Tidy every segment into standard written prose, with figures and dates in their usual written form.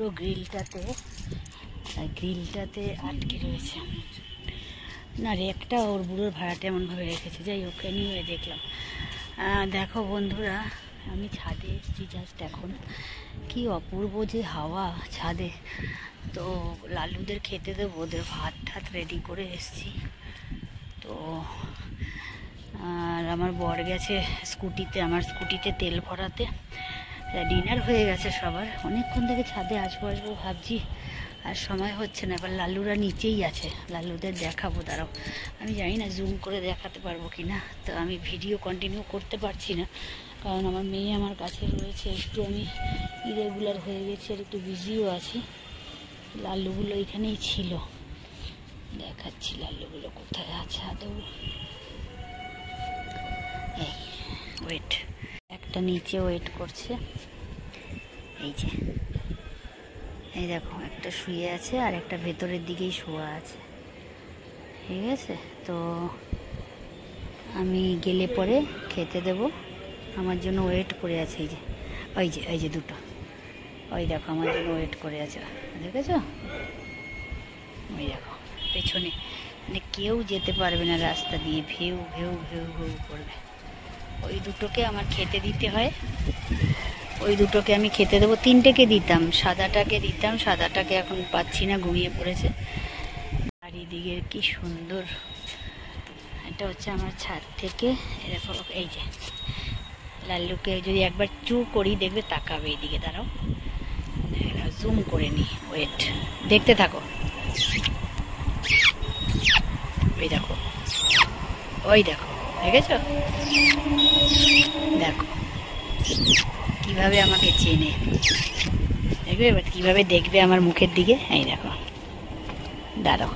পুরো গ্রিলটাতে আটকে রয়েছে। না রেকটা ওর বুড়োর ভাড়াটা এমনভাবে রেখেছে। যাই হোক নিয়ে দেখলাম। দেখো বন্ধুরা, আমি ছাদে এসেছি জাস্ট এখন। কি অপূর্ব যে হাওয়া ছাদে। তো লালুদের খেতে দেবো, ওদের ভাত ঠাত রেডি করে এসেছি। তো আর আমার বর গেছে স্কুটিতে, আমার স্কুটিতে তেল ভরাতে। ডিনার হয়ে গেছে সবার। অনেকক্ষণ থেকে ছাদে আসবো ভাবছি, আর সময় হচ্ছে না। এবার লালুরা নিচেই আছে, লালুদের দেখাবো। দাঁড়াও, আমি জানি না জুম করে দেখাতে পারবো কি না। তো আমি ভিডিও কন্টিনিউ করতে পারছি না, কারণ আমার মেয়ে আমার কাছে রয়েছে। একটু আমি ইরেগুলার হয়ে গেছি আর একটু বিজিও আছি। লাল্লুগুলো এখানেই ছিল, দেখাচ্ছি লাল্লুগুলো কোথায় আছে আদৌ। এই ওয়েট, একটা নিচে ওয়েট করছে। এই যে এই দেখো, একটা শুয়ে আছে আর একটা ভেতরের দিকেই শোয়া আছে। ঠিক আছে, তো আমি গেলে পরে খেতে দেব। আমার জন্য ওয়েট করে আছে। এই যে দুটো, ওই দেখো আমার জন্য ওয়েট করে আছে, দেখেছো? ওই দেখো পেছনে, মানে কেউ যেতে পারবে না রাস্তা দিয়ে, ভেউ ভেউ ভেউ ভেউ করবে। ওই দুটোকে আমার খেতে দিতে হয়, ওই দুটোকে আমি খেতে দেবো। তিনটেকে দিতাম, সাদাটাকে দিতাম, সাদাটাকে এখন পাচ্ছি না, ঘুমিয়ে পড়েছে। চারিদিকের কি সুন্দর। এটা হচ্ছে আমার ছাদ থেকে এরকম। এই যে লাল্লুকে যদি একবার চু করি দেখবে তাকাবে এইদিকে। দাঁড়াও জুম করে নি, ওয়েট, দেখতে থাকো। ওই দেখো, ওই দেখো, দেখেছো? দেখো কিভাবে আমাকে চেনে, দেখবে এবার কিভাবে দেখবে আমার মুখের দিকে। এই দেখো, দাঁড়াও।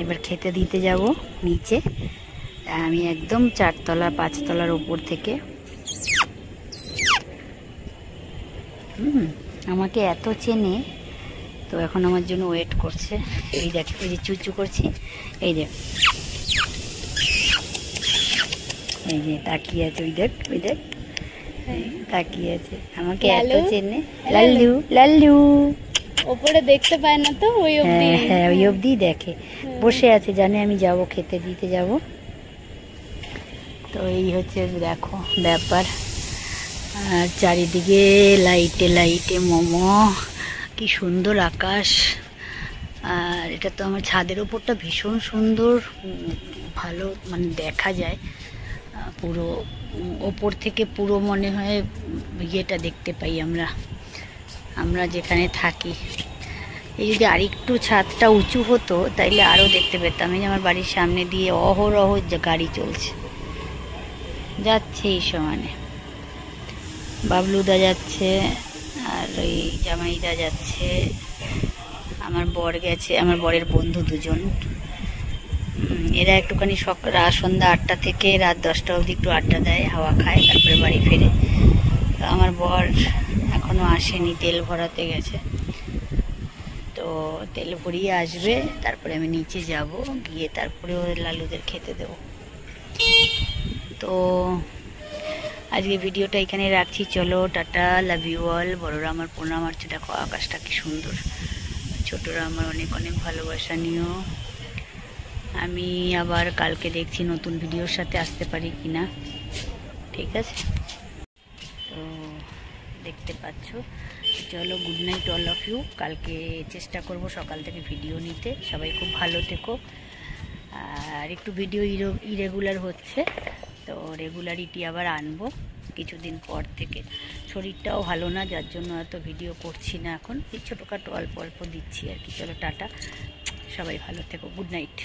এবার খেতে দিতে যাব নিচে। আমি একদম 4তলা 5তলার উপর থেকে। আমাকে এত চেনে, তো এখন আমার জন্য ওয়েট করছে। এই দেখ, এই যে চুচু করছি, এই দেখ, এই যে তাকিয়ে আছে, ওই দেখ, ওই দেখ তাকিয়ে আছে। আমাকে এত চেনে। লাল্লু লাল্লু ওপরে দেখতে পায় না তো, ওই অবধি। হ্যাঁ ওই অবধি দেখে, বসে আছে, জানে আমি যাব, খেতে দিতে যাব। তো এই হচ্ছে দেখো ব্যাপার। আর চারিদিকে লাইটে লাইটে মোমো, কি সুন্দর আকাশ। আর এটা তো আমার ছাদের ওপরটা ভীষণ সুন্দর, ভালো মানে দেখা যায় পুরো ওপর থেকে। পুরো মনে হয় ইয়েটা দেখতে পাই আমরা যেখানে থাকি। এই যদি আরেকটু ছাদটা উঁচু হতো তাইলে আরও দেখতে পেতাম। এই যে আমার বাড়ির সামনে দিয়ে অহরহ গাড়ি চলছে, যাচ্ছে এই সমানে। বাবলুদা যাচ্ছে, আর ওই জামাইদা যাচ্ছে, আমার বর গেছে, আমার বরের বন্ধু দুজন। এরা একটুখানি সন্ধ্যা 8টা থেকে রাত 10টা অবধি একটু আড্ডা দেয়, হাওয়া খায়, তারপরে বাড়ি ফেরে। তো আমার বর এখনো আসেনি, তেল ভরাতে গেছে। তো তেল ভরিয়ে আসবে, তারপরে আমি নিচে যাব, গিয়ে তারপরে ওদের লালুদের খেতে দেবো। তো আজকে ভিডিওটা এখানে রাখছি। চলো টাটা, লাভ ইউ অল। বড়রা আমার প্রণাম। আর দেখো আকাশটা কি সুন্দর। ছোটরা আমার অনেক অনেক ভালোবাসা নিও। আমি আবার কালকে দেখছি নতুন ভিডিওর সাথে আসতে পারি কিনা। ঠিক আছে, তো দেখতে পাচ্ছ। চলো good night all of you. কালকে চেষ্টা করব সকাল থেকে ভিডিও নিতে। সবাই খুব ভালো থেকো। আর একটু ভিডিও ইরেগুলার হচ্ছে, তো রেগুলারিটি আবার আনবো কিছুদিন পর থেকে। শরীরটাও ভালো না, যার জন্য এত ভিডিও করছি না এখন। এই ছোটোখাটো অল্প অল্প দিচ্ছি আর কি। চলো টাটা, সবাই ভালো থেকো, গুড নাইট।